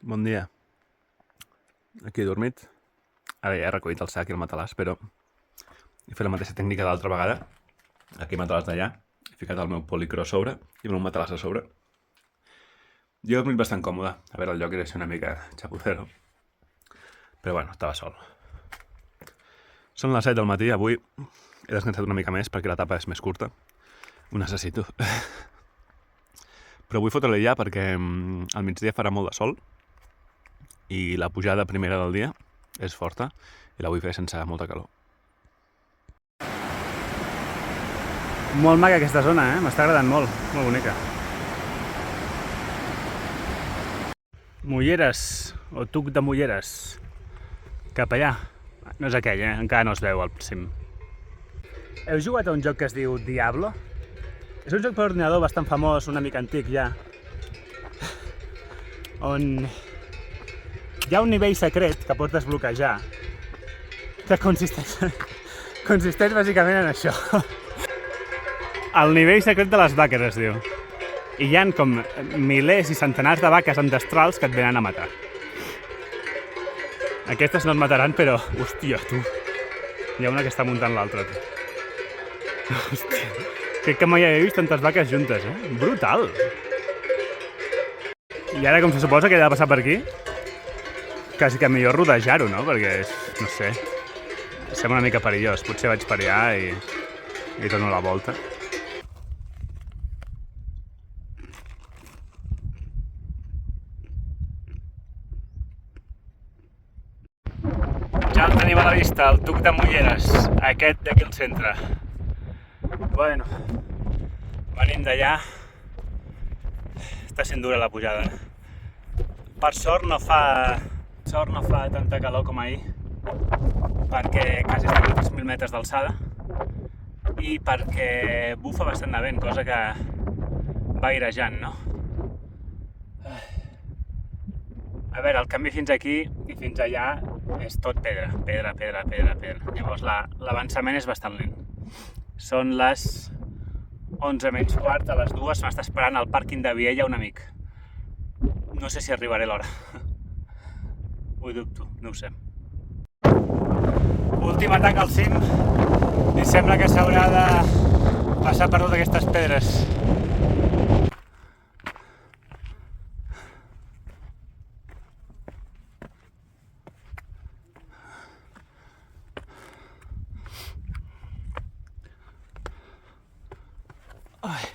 Bon dia. Aquí he dormit. Ara ja he recollit el sac i el matalàs, però he fet la mateixa tècnica de l'altra vegada. Aquí el matalàs d'allà. He ficat el meu policró a sobre i el meu matalàs a sobre. Jo he dormit bastant còmode. A veure, el lloc era ser una mica chapucero. Però bueno, estava sol. Són les 7 del matí. Avui he descansat una mica més perquè la tapa és més curta. Ho necessito. Però vull fotre-li ja perquè al migdia farà molt de sol i la pujada primera del dia és forta i la vull fer sense molta calor. Molt maca aquesta zona, m'està agradant molt, molt bonica. Mulleres, o tuc de Mulleres, cap allà. No és aquell, encara no es veu al cim. Heu jugat a un joc que es diu Diablo? És un joc per ordinador bastant famós, una mica antic ja, on hi ha un nivell secret que pots desbloquejar que consisteix bàsicament en això. El nivell secret de les vaques es diu. I hi ha com milers i centenars de vaques ancestrals que et venen a matar. Aquestes no et mataran, però... Hòstia, tu! Hi ha una que està muntant l'altra, tu. Hòstia! Crec que mai havia vist tantes vaques juntes, Brutal! I ara, com se suposa que he de passar per aquí, quasi que millor rodejar-ho, no? Perquè, no sé, sembla una mica perillós. Potser vaig per allà i dono la volta. Ja el tenim a la vista, el tuc de Mulleres, aquest d'aquí al centre. Bueno, venim d'allà. Està sent dura la pujada. Per sort no fa tanta calor com ahir, perquè quasi estem a 3.000 metres d'alçada i perquè bufa bastant de vent, cosa que va airejant, no? A veure, el camí fins aquí i fins allà és tot pedra. Llavors l'avançament és bastant lent. Són les 11 menys quart, a les 2 m'està esperant al pàrquing de Viella un amic. No sé si arribaré a l'hora. Ho dubto, no ho sé. Últim atac al cim i sembla que s'haurà de passar per totes aquestes pedres. Ai.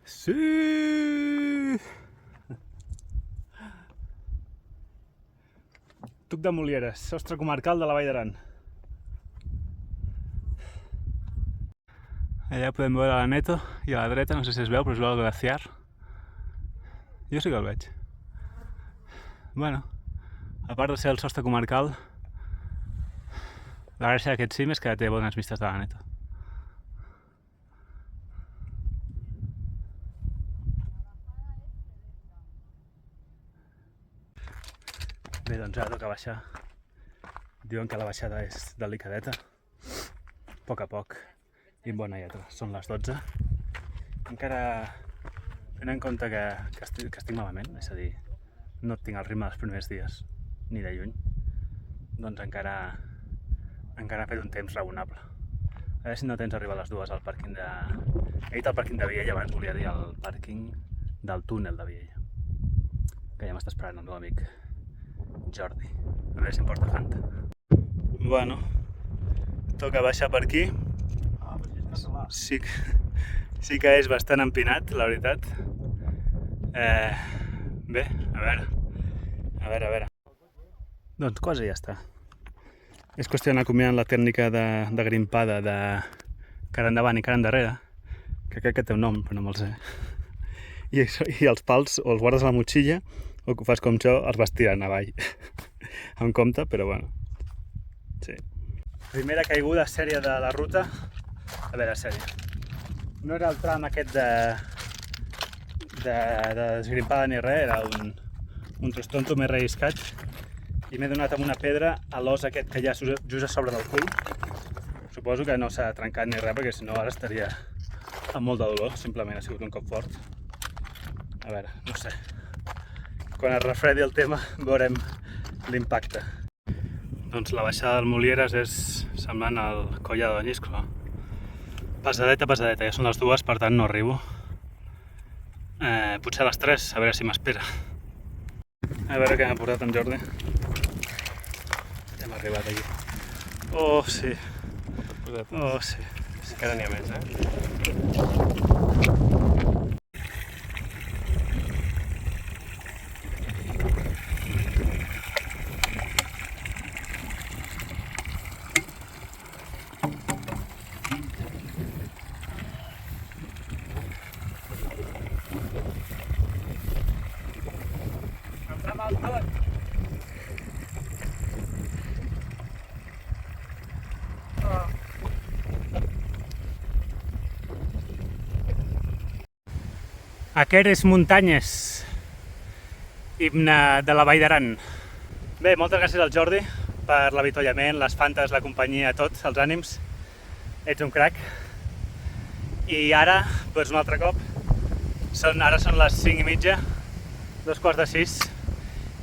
Sí! Tuc de Mulleres, sostre comarcal de la Vall d'Aran. Allà podem veure la Neto i a la dreta, no sé si es veu, però es veu el glaciar. Jo sí que el veig. Bueno, a part de ser el sostre comarcal, la gràcia d'aquest cim és que té bones vistes de la Neto. Bé, doncs ara toca baixar. Diuen que la baixada és delicadeta, a poc i amb bona lletra. Són les 12. Encara tenint en compte que estic malament, és a dir, no tinc el ritme dels primers dies, ni de lluny, doncs encara he fet un temps raonable. A veure si no tens arribar a les 2 al pàrquing de... He dit el pàrquing de Viella, abans volia dir el pàrquing del túnel de Viella, que ja m'està esperant el meu amic Jordi. A veure si em porta Fanta. Bueno, toca baixar per aquí. Sí que és bastant empinat, la veritat. Bé, a veure. Doncs quasi ja està. És qüestió d'anar combinant la tècnica de grimpada de cara endavant i cara endarrere, que crec que té un nom, però no me'l sé. I els pals o els guardes a la motxilla o que ho fas com jo, els vas tirant avall. Amb compte, però bueno. Sí. Primera caiguda sèria de la ruta. A veure, sèria. No era el tram aquest de desgrimpada ni res, era un trostonto més relliscat. I m'he donat amb una pedra a l'os aquest que hi ha just a sobre del cull. Suposo que no s'ha trencat ni res, perquè si no ara estaria amb molt de dolor, simplement ha sigut un cop fort. A veure, no sé. Quan es refredi el tema veurem l'impacte. Doncs la baixada del Molieres és semblant al Collado d'Anyisclo. Pesadeta, ja són les 2, per tant no arribo. Potser a les 3, a veure si m'espera. A veure què m'ha portat en Jordi. Ja hem arribat aquí. Oh, sí. Oh, sí. Encara n'hi ha més, Aqueres muntanyes, himne de la Vall d'Aran. Bé, moltes gràcies al Jordi per l'avituallament, les fantes, la companyia, tots, els ànims. Ets un crac. I ara, doncs un altre cop, ara són les 5:30, 5:45,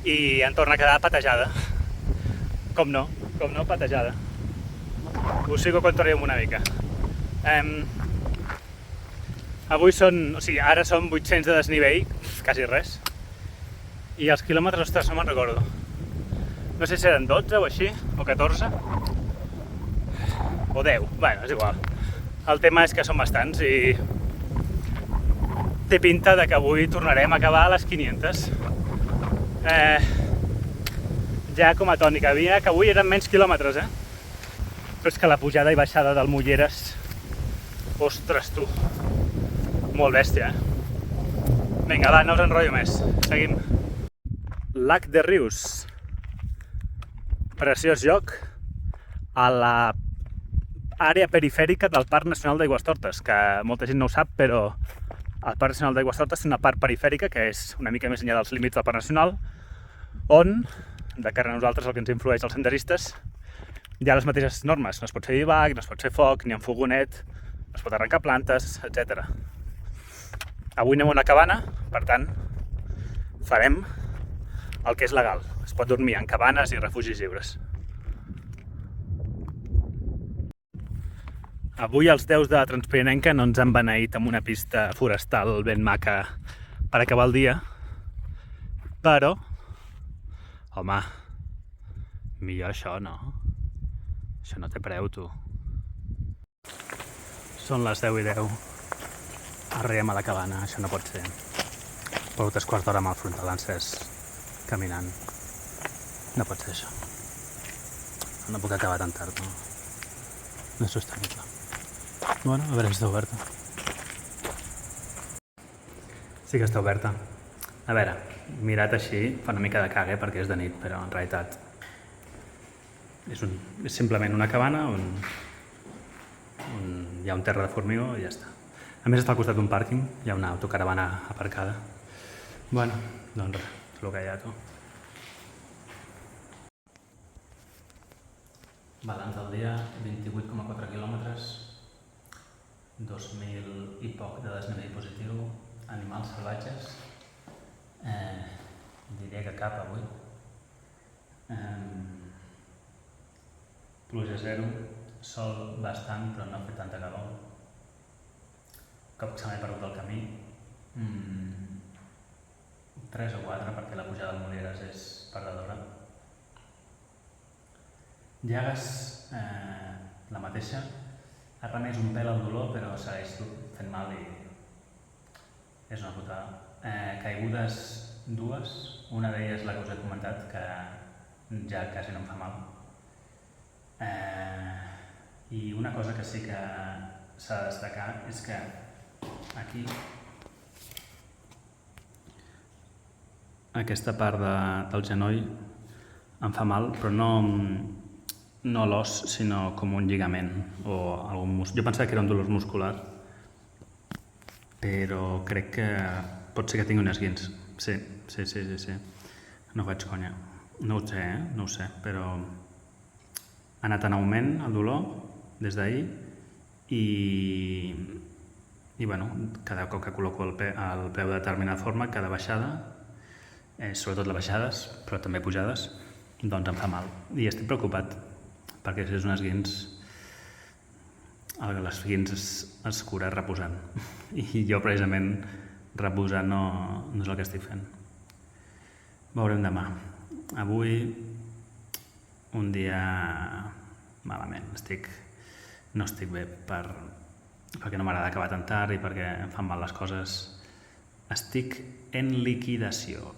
i em torna a quedar patejada. Com no, patejada. Us sigo controllant una mica. Avui ara són 800 de desnivell, quasi res. I els quilòmetres, ostres, no me'n recordo. No sé si eren 12 o així, o 14. O 10, bueno, és igual. El tema és que són bastants i té pinta de que avui tornarem a acabar a les 500. Ja com a tònica, que avui eren menys quilòmetres, Però és que la pujada i baixada del Molieres, ostres, tu, molt bèstia, Vinga, va, no us enrotllo més, seguim. Lac de Rius. Preciós lloc a l'àrea perifèrica del Parc Nacional d'Aigüestortes, que molta gent no ho sap, però el Parc Nacional d'Aigüestortes té una part perifèrica, que és una mica més enllà dels límits del Parc Nacional, on, de cara a nosaltres, el que ens influeix els senderistes, hi ha les mateixes normes. No es pot fer bivac, no es pot fer foc, ni en fogonet, no es pot arrencar plantes, etc. Avui anem a una cabana, per tant, farem el que és legal. Es pot dormir en cabanes i refugis lliures. Avui els déus de Transpirinenca no ens han beneït amb una pista forestal ben maca per acabar el dia, però, home, millor això, no? Això no té preu, tu. Són les 10:10. Arribem a la cabana, això no pot ser. Porto 3/4 d'hora amb el frontal encès, caminant. No pot ser això. No puc acabar tan tard, no? No és sostenible. Bueno, a veure si està oberta. Sí que està oberta. A veure, mirat així, fa una mica de cague perquè és de nit, però en realitat és simplement una cabana on hi ha un terra de formigó i ja està. A més està al costat d'un pàrquing, hi ha una autocaravana aparcada. Bueno, doncs res, és el que hi ha, tu. Balanç del dia, 28,4 quilòmetres, 2.000 i poc de desnivell positiu, animals salvatges, diria que cap avui. Pluja 0, sol bastant però no ha fet tanta calor. Cop que se m'he perdut el camí, 3 o 4 perquè la pujada del Molieres és perdedora. Llagues, la mateixa, ha remès un pèl al dolor però segueix fent mal i és una putada. Caigudes 2, una d'elles la que us he comentat, que ja quasi no em fa mal. I una cosa que sí que s'ha de destacar és que aquí, aquesta part del genoll em fa mal, però no l'os, sinó com un lligament o algun múscul. Jo pensava que era un dolor muscular, però crec que pot ser que tingui un esguins. Sí. No faig conya. No ho sé, no ho sé, però ha anat en augment el dolor des d'ahir i I bueno, cada cop que col·loco el peu de determinada forma, cada baixada, sobretot les baixades, però també pujades, doncs em fa mal. I estic preocupat, perquè si és un esguins, l'esguins es cura reposant. I jo precisament reposant no és el que estic fent. Veurem demà. Avui, un dia malament. No estic bé perquè no m'agrada acabar tan tard i perquè em fan mal les coses. Estic en liquidació.